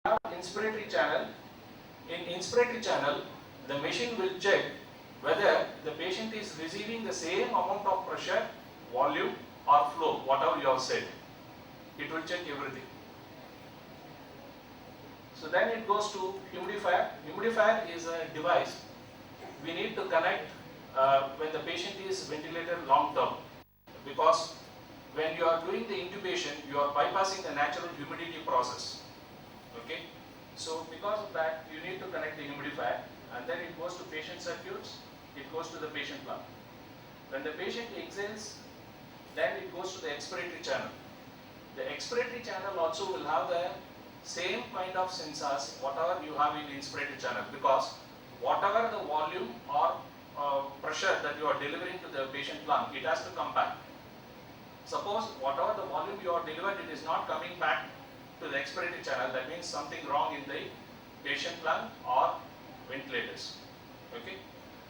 have inspiratory channel. In inspiratory channel, the machine will check whether the patient is receiving the same amount of pressure, volume or flow, whatever you have said. It will check everything. So then it goes to humidifier. Humidifier is a device we need to connect when the patient is ventilated long term, because when you are doing the intubation, you are bypassing the natural humidity process. Okay, so because of that, you need to connect the humidifier, and then it goes to patient circuits, it goes to the patient lung. When the patient exhales, then it goes to the expiratory channel. The expiratory channel also will have the same kind of sensors whatever you have in inspiratory channel, because whatever the volume or pressure that you are delivering to the patient lung, it has to come back. Suppose whatever the volume you are delivered, it is not coming back to the expiratory channel, that means something wrong in the patient lung or ventilators. Okay,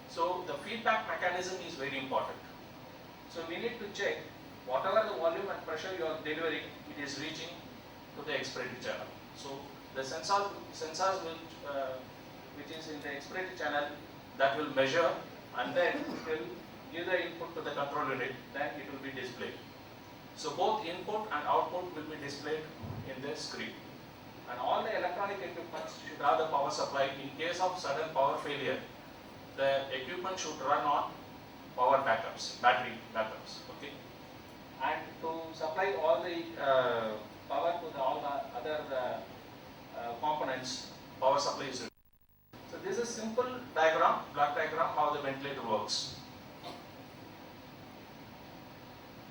so the feedback mechanism is very important. So we need to check whatever the volume and pressure you are delivering, it is reaching to the expiratory channel. So the sensors which is in the expiratory channel, that will measure, and then it will give the input to the control unit, then it will be displayed. So both input and output will be displayed in the screen. And all the electronic equipment should have the power supply. In case of sudden power failure, the equipment should run on power backups, battery backups. Okay, and to supply all the power to all the other components, power supply is required. So this is simple diagram, block diagram, how the ventilator works.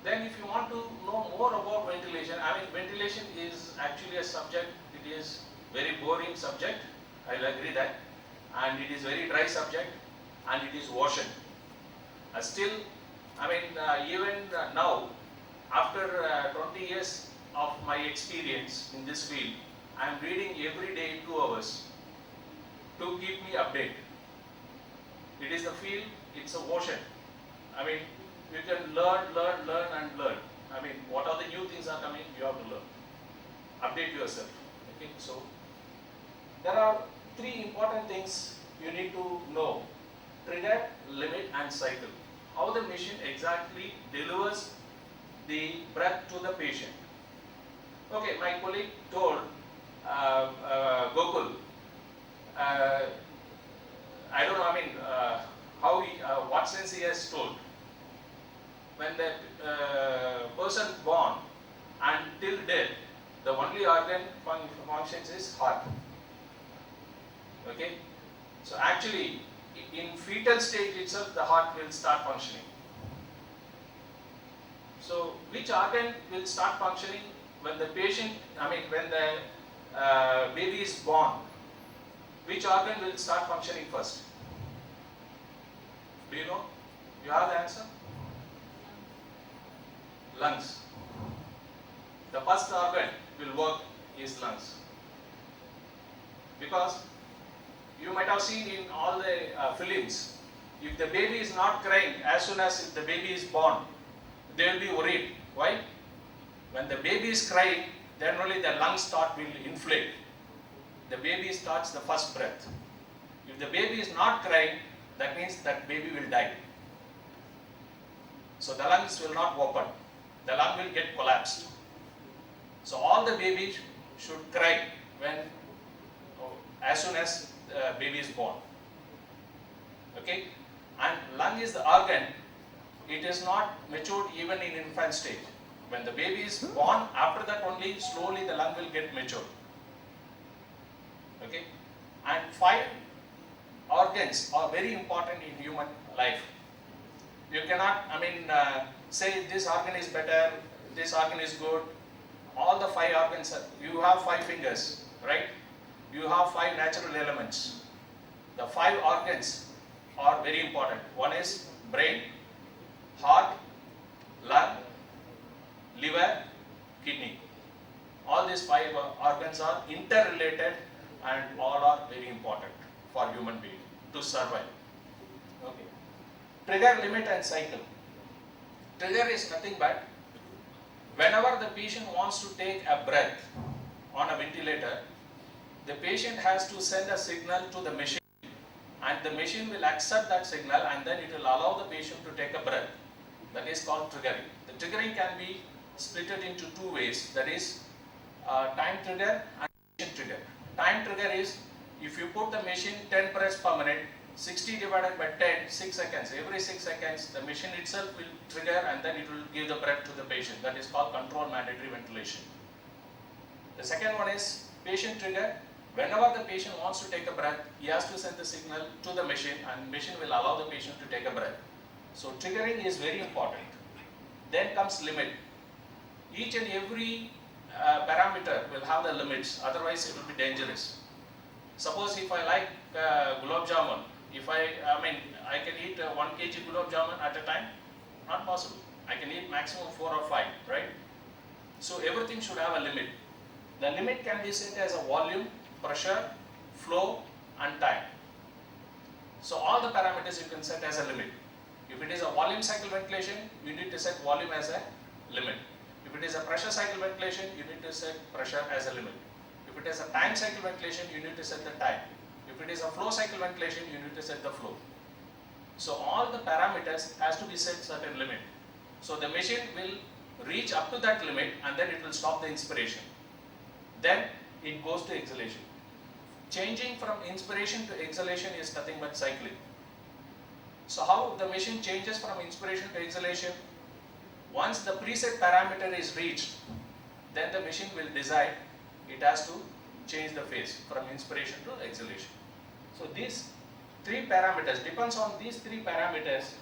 Then if you want to know more about ventilation, ventilation is actually a subject, it is very boring subject, I'll agree that, and it is very dry subject, and it is ocean. Still, even now, after 20 years of my experience in this field, I am reading every day 2 hours to keep me updated. It is a field, it's a ocean. You can learn and learn. What are the new things are coming, you have to learn. Update yourself. Okay, so there are 3 important things you need to know: trigger, limit and cycle. How the machine exactly delivers the breath to the patient. Okay, my colleague told Gokul, I don't know, how he, what sense he has told. When the person born and till death, the only organ functions is heart. Okay, so actually in fetal stage itself the heart will start functioning. So which organ will start functioning when the patient, when the baby is born? Which organ will start functioning first? Do you know? You have the answer? Lungs. The first organ will work is lungs, because you might have seen in all the films, if the baby is not crying as soon as the baby is born, they will be worried. Why? When the baby is crying, then only the lungs will inflate. The baby starts the first breath. If the baby is not crying, that means that baby will die. So the lungs will not open. The lung will get collapsed. So all the babies should cry as soon as the baby is born. Okay, and lung is the organ. It is not matured even in infant stage. When the baby is born, after that only slowly the lung will get matured. Okay, and 5 organs are very important in human life. You cannot, say this organ is better, this organ is good. All the 5 organs, you have 5 fingers, right? You have 5 natural elements. The 5 organs are very important. One is brain, heart, lung, liver, kidney. All these 5 organs are interrelated and all are very important for human being to survive. Okay. Trigger, limit and cycle. Trigger is nothing but whenever the patient wants to take a breath on a ventilator, the patient has to send a signal to the machine, and the machine will accept that signal, and then it will allow the patient to take a breath. That is called triggering. The triggering can be split into two ways, that is time trigger and patient trigger. Time trigger is if you put the machine 10 breaths per minute, 60 divided by 10, 6 seconds. Every 6 seconds, the machine itself will trigger and then it will give the breath to the patient. That is called controlled mandatory ventilation. The second one is patient trigger. Whenever the patient wants to take a breath, he has to send the signal to the machine, and machine will allow the patient to take a breath. So triggering is very important. Then comes limit. Each and every parameter will have the limits, otherwise it will be dangerous. Suppose if I like gulab jamun, I can eat 1 kg gulab jamun at a time? Not possible. I can eat maximum 4 or 5, right? So everything should have a limit. The limit can be set as a volume, pressure, flow and time. So all the parameters you can set as a limit. If it is a volume cycle ventilation, you need to set volume as a limit. If it is a pressure cycle ventilation, you need to set pressure as a limit. If it is a time cycle ventilation, you need to set the time. If it is a flow cycle ventilation, you need to set the flow. So all the parameters has to be set certain limit. So the machine will reach up to that limit and then it will stop the inspiration. Then it goes to exhalation. Changing from inspiration to exhalation is nothing but cycling. So how the machine changes from inspiration to exhalation? Once the preset parameter is reached, then the machine will decide it has to change the phase from inspiration to exhalation. So these 3 parameters, depends on these 3 parameters,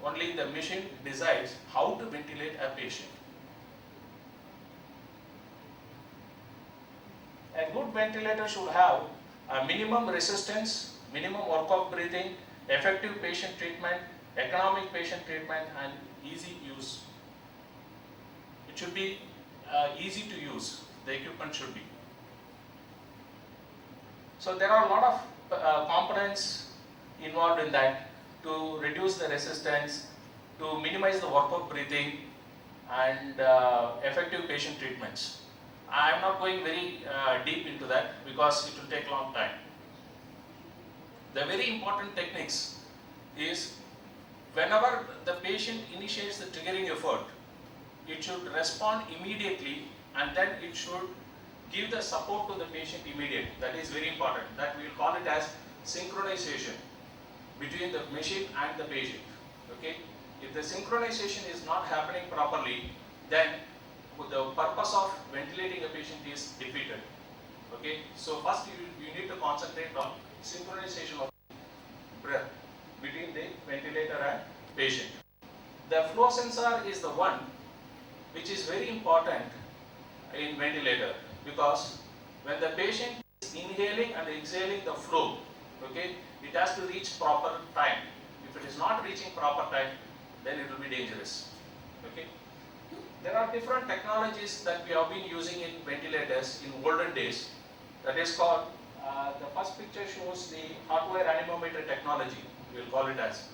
only the machine decides how to ventilate a patient. A good ventilator should have a minimum resistance, minimum work of breathing, effective patient treatment, economic patient treatment and easy use. It should be easy to use, the equipment should be. So there are a lot of components involved in that to reduce the resistance, to minimize the work of breathing and effective patient treatments. I am not going very deep into that because it will take a long time. The very important techniques is whenever the patient initiates the triggering effort, it should respond immediately and then it should give the support to the patient immediately. That is very important. That we will call it as synchronization between the machine and the patient. Okay? If the synchronization is not happening properly, then the purpose of ventilating a patient is defeated. Okay? So first you need to concentrate on synchronization of breath between the ventilator and patient. The flow sensor is the one which is very important in ventilator, because when the patient is inhaling and exhaling the flow, okay, it has to reach proper time. If it is not reaching proper time, then it will be dangerous. Okay? There are different technologies that we have been using in ventilators in olden days. That is called, the first picture shows the hot wire anemometer technology, we will call it as.